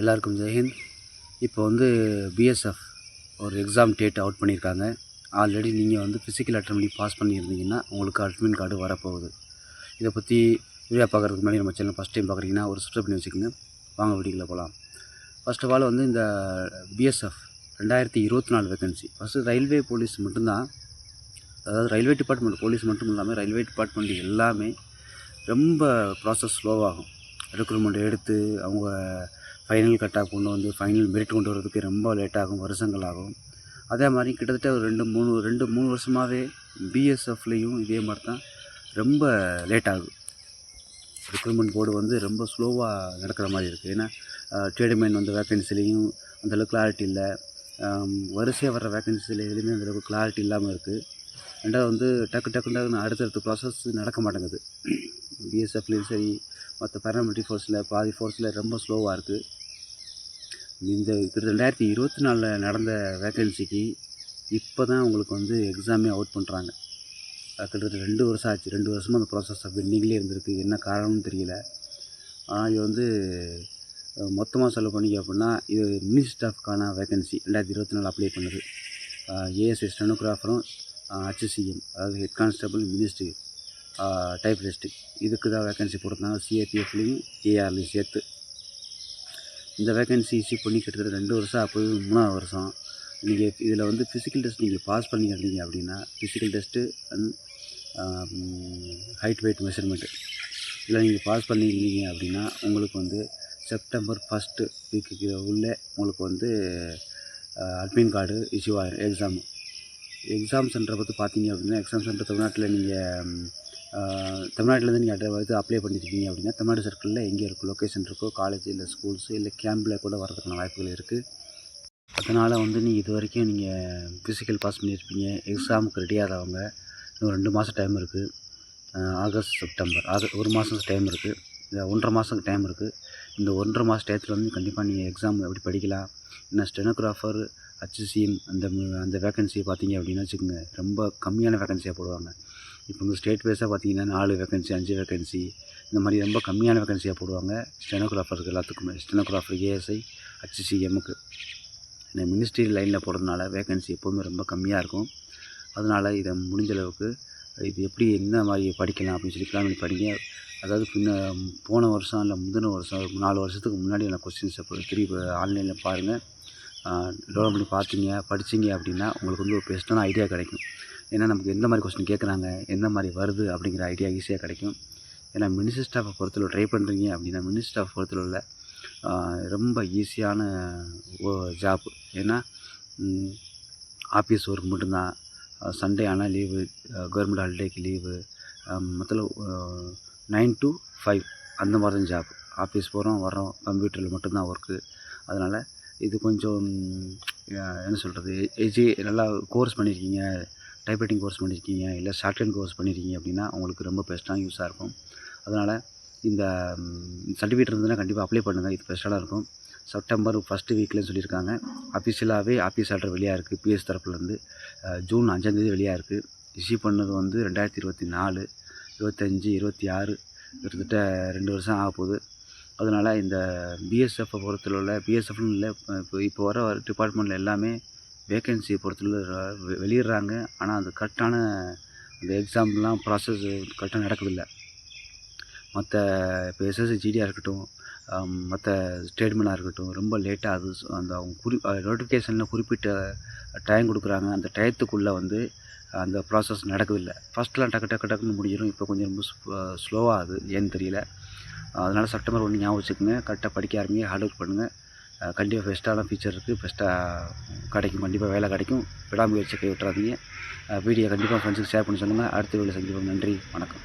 எல்லாருக்கும் ஜெய்ஹிந்த். இப்போ வந்து பிஎஸ்எஃப் ஒரு எக்ஸாம் டேட் அவுட் பண்ணியிருக்காங்க. ஆல்ரெடி நீங்கள் வந்து ஃபிசிக்கல் அட்டெண்ட் பண்ணி பாஸ் பண்ணியிருந்தீங்கன்னா உங்களுக்கு அட்மிட் கார்டு வரப்போகுது. இதை பற்றி வீடியோ பார்க்குறதுக்கு முன்னாடி நம்ம சேனல் ஃபஸ்ட் டைம் பார்க்குறீங்கன்னா ஒரு சப்ஸ்கிரைப் பண்ணி வச்சுக்கோங்க. வாங்க வீடியோவில் போகலாம். ஃபர்ஸ்ட் ஆஃப் ஆல் வந்து இந்த BSF 2024 vacancy first railway police மட்டும்தான். அதாவது ரயில்வே டிபார்ட்மெண்ட் போலீஸ் மட்டும் இல்லாமல் ரயில்வே டிபார்ட்மெண்ட் எல்லாமே ரொம்ப ப்ராசஸ் ஸ்லோவாகும். ரெக்ரூட்மெண்ட் எடுத்து அவங்க ஃபைனல் கட்டாக கொண்டு வந்து ஃபைனல் மெரிட் கொண்டு வரதுக்கு ரொம்ப லேட்டாகும், வருஷங்கள் ஆகும். அதே மாதிரி கிட்டத்தட்ட ஒரு ரெண்டு மூணு வருஷமாகவே பிஎஸ்எஃப்லேயும் இதே மாதிரி தான் ரொம்ப லேட் ஆகுது. ரெக்ரூட்மெண்ட் போர்டு வந்து ரொம்ப ஸ்லோவாக நடக்கிற மாதிரி இருக்குது. ஏன்னா ட்ரேட்மேன் வந்து வேக்கன்சிலையும் அந்தளவுக்கு கிளாரிட்டி இல்லை, வரிசையாக வர்ற வேக்கன்சியில் எதுலேயுமே அந்தளவுக்கு கிளாரிட்டி இல்லாமல் இருக்குது. ரெண்டாவது வந்து டக்குன்னு அடுத்தடுத்த ப்ராசஸ் நடக்க மாட்டேங்குது. பிஎஸ்எஃப்லேயும் சரி மற்ற பேராமிலிட்ரி ஃபோர்ஸில் பாதி ஃபோர்ஸில் ரொம்ப ஸ்லோவாக இருக்குது. இந்த 2024 நடந்த வேக்கன்சிக்கு இப்போ தான் உங்களுக்கு வந்து எக்ஸாமே அவுட் பண்ணுறாங்க. கிட்டத்தட்ட 2 வருஷம் ஆச்சு. 2 வருஷமாக அந்த ப்ராசஸ் பெண்டிங்லேயே இருந்திருக்கு. என்ன காரணம்னு தெரியல. ஆனால் இது வந்து மொத்தமாக சொல்ல போனீங்க அப்படின்னா இது மினி ஸ்டாஃப்க்கான வேக்கன்சி 2024 அப்ளை பண்ணுது. ஏஎஸ்ஐ ஸ்டெனோகிராஃபரும் HCM அதாவது ஹெட் கான்ஸ்டபிள் மினிஸ்ட்ரி டைப்லிஸ்ட்டு இதுக்கு தான் வேக்கன்சி போட்டிருந்தாங்க. சிஏபிஎஃப்லேயும் ஏஆர்லையும் சேர்த்து இந்த வேக்கன்சி இஷ்யூ பண்ணி கிட்டத்தட்ட 2 வருஷம் அப்போது 3ஆவது வருஷம். நீங்கள் இதில் வந்து ஃபிசிக்கல் டெஸ்ட் நீங்கள் பாஸ் பண்ணியிருந்தீங்க அப்படின்னா physical test and height weight measurement இதில் நீங்கள் பாஸ் பண்ணியிருந்தீங்க அப்படின்னா உங்களுக்கு வந்து செப்டம்பர் 1st வீக்குக்கு உள்ளே உங்களுக்கு வந்து அட்மிட் கார்டு இஷ்யூ ஆகிடும். எக்ஸாம் சென்டரை பற்றி பார்த்தீங்க அப்படின்னா எக்ஸாம் சென்டர் தமிழ்நாட்டில் நீங்கள் தமிழ்நாட்டிலேருந்து நீங்கள் இது அப்ளை பண்ணியிருக்கீங்க அப்படின்னா தமிழ்நாடு சர்க்கிளில் எங்கே இருக்கும் லொக்கேஷன் இருக்கோ காலேஜ் இல்லை ஸ்கூல்ஸு இல்லை கேம்பில் கூட வரதுக்கான வாய்ப்புகள் இருக்குது. அதனால் வந்து நீங்கள் இது வரைக்கும் நீங்கள் ஃபிசிக்கல் பாஸ் பண்ணியிருப்பீங்க, எக்ஸாமுக்கு ரெடியாகிறவங்க இன்னும் 2 மாதம் டைம் இருக்குது. ஆகஸ்ட் செப்டம்பர் ஒரு மாதம் டைம் இருக்குது, 1.5 மாதம் டைம் இருக்குது. இந்த 1.5 மாதம் டயத்தில் வந்து கண்டிப்பாக நீங்கள் எக்ஸாம் எப்படி படிக்கலாம். ஏன்னா ஸ்டெனோகிராஃபர் HCM அந்த வேக்கன்சியை பார்த்தீங்க அப்படின்னா வச்சுக்கோங்க ரொம்ப கம்மியான வேக்கன்சியாக போடுவாங்க. இப்போ வந்து ஸ்டேட் வைஸாக பார்த்தீங்கன்னா 4 வேக்கன்சி 5 வேக்கன்சி இந்த மாதிரி ரொம்ப கம்மியான வேக்கன்சியாக போடுவாங்க ஸ்டெனோகிராஃபருக்கு எல்லாத்துக்குமே. ஸ்டெனோகிராஃபர் ஏஎஸ்ஐ HCMக்கு இந்த மினிஸ்ட்ரி லைனில் போடுறதுனால வேக்கன்சி எப்போதுமே ரொம்ப கம்மியாக இருக்கும். அதனால் இதை முடிஞ்ச அளவுக்கு இது எப்படி என்ன மாதிரி படிக்கலாம் அப்படின்னு சொல்லி பிளான் பண்ணி படிங்க. அதாவது போன வருஷம் இல்லை முந்தின வருஷம் 4 வருஷத்துக்கு முன்னாடி நான் கொஸ்டின்ஸை திருப்பி ஆன்லைனில் பாருங்கள், டெவலப் பண்ணி பார்த்தீங்க படிச்சிங்க அப்படின்னா உங்களுக்கு வந்து ஒரு பெஸ்ட்டான ஐடியா கிடைக்கும். ஏன்னா நமக்கு எந்த மாதிரி கொஸ்டின் கேட்குறாங்க எந்த மாதிரி வருது அப்படிங்கிற ஐடியா ஈஸியாக கிடைக்கும். ஏன்னா மினிஸ்டர் ஸ்டாஃபை பொறுத்தவரை ட்ரை பண்ணுறீங்க அப்படின்னா மினிஸ்டர் ஸ்டாஃப் பொறுத்தவரை ரொம்ப ஈஸியான ஜாப். ஏன்னா ஆஃபீஸ் ஒர்க் மட்டும்தான், சண்டே ஆனால் லீவு, கவர்மெண்ட் ஹாலிடேக்கு லீவு, மொத்தம் 9 to 5 அந்த மாதிரி தான் ஜாப். ஆஃபீஸ் போகிறோம் வரோம், கம்ப்யூட்டரில் மட்டும்தான் ஒர்க்கு. அதனால் இது கொஞ்சம் என்ன சொல்கிறது, நல்லா கோர்ஸ் பண்ணியிருக்கீங்க, டைப்ரைட்டிங் கோர்ஸ் பண்ணியிருக்கீங்க இல்லை ஷார்ட்ஹேண்ட் கோர்ஸ் பண்ணியிருக்கீங்க அப்படின்னா உங்களுக்கு ரொம்ப பெஸ்ட்டாக யூஸாக இருக்கும். அதனால் இந்த சர்டிஃபிகேட் இருந்ததுன்னா கண்டிப்பாக அப்ளை பண்ணுங்கள், இது பெஸ்ட்டாக இருக்கும். செப்டம்பர் 1st வீக்லேன்னு சொல்லியிருக்காங்க. அஃபிஷியலாகவே ஆஃபீஸ் ஆர்டர் வெளியாக இருக்குது பிஎஸ் தரப்புலேருந்து. ஜூன் 5ஆம் தேதி வெளியாக இருக்குது. இஷ்யூ பண்ணது வந்து 2024, 25, 26 கிட்டத்தட்ட 2 வருஷம் ஆக போகுது. அதனால் இந்த பிஎஸ்எஃப்பை பொறுத்தளவில் பிஎஸ்எஃப்னு இல்லை இப்போ வர டிபார்ட்மெண்ட்டில் எல்லாமே வேக்கன்சியை பொறுத்தளவு வெளியிடுறாங்க. ஆனால் அது கரெக்டான அந்த எக்ஸாம்லாம் ப்ராசஸ் கரெக்டாக நடக்குதில்லை. மற்ற இப்போ எஸ்எஸ்சி ஜிடியாக இருக்கட்டும் மற்ற ஸ்டேட்மெண்ட்டாக இருக்கட்டும் ரொம்ப லேட்டாக அது அந்த அவங்க நோட்டிஃபிகேஷனில் குறிப்பிட்ட டைம் கொடுக்குறாங்க. அந்த டயத்துக்குள்ளே வந்து அந்த ப்ராசஸ் நடக்குதில்லை. ஃபஸ்ட்லாம் டக்குன்னு முடிஞ்சிடும். இப்போ கொஞ்சம் ரொம்ப ஸ்லோவாக ஆகுது, ஏன்னு தெரியல. அதனால் செப்டம்பர் 1 ஞாபகம் வச்சுக்கோங்க. கரெக்டாக படிக்க ஆரம்பிங்க, ஹார்ட் ஒர்க் பண்ணுங்கள். கண்டிப்பாக பெஸ்ட்டான ஃபீச்சர் இருக்குது, பெஸ்ட்டாக கிடைக்கும், கண்டிப்பாக வேலை கிடைக்கும். விடாமுயற்சியை கை விட்டுறாதீங்க. வீடியோ கண்டிப்பாக ஃப்ரெண்ட்ஸுக்கு ஷேர் பண்ணி சொல்லுங்கள். அடுத்த வீடியோவில் சந்திப்போம். நன்றி, வணக்கம்.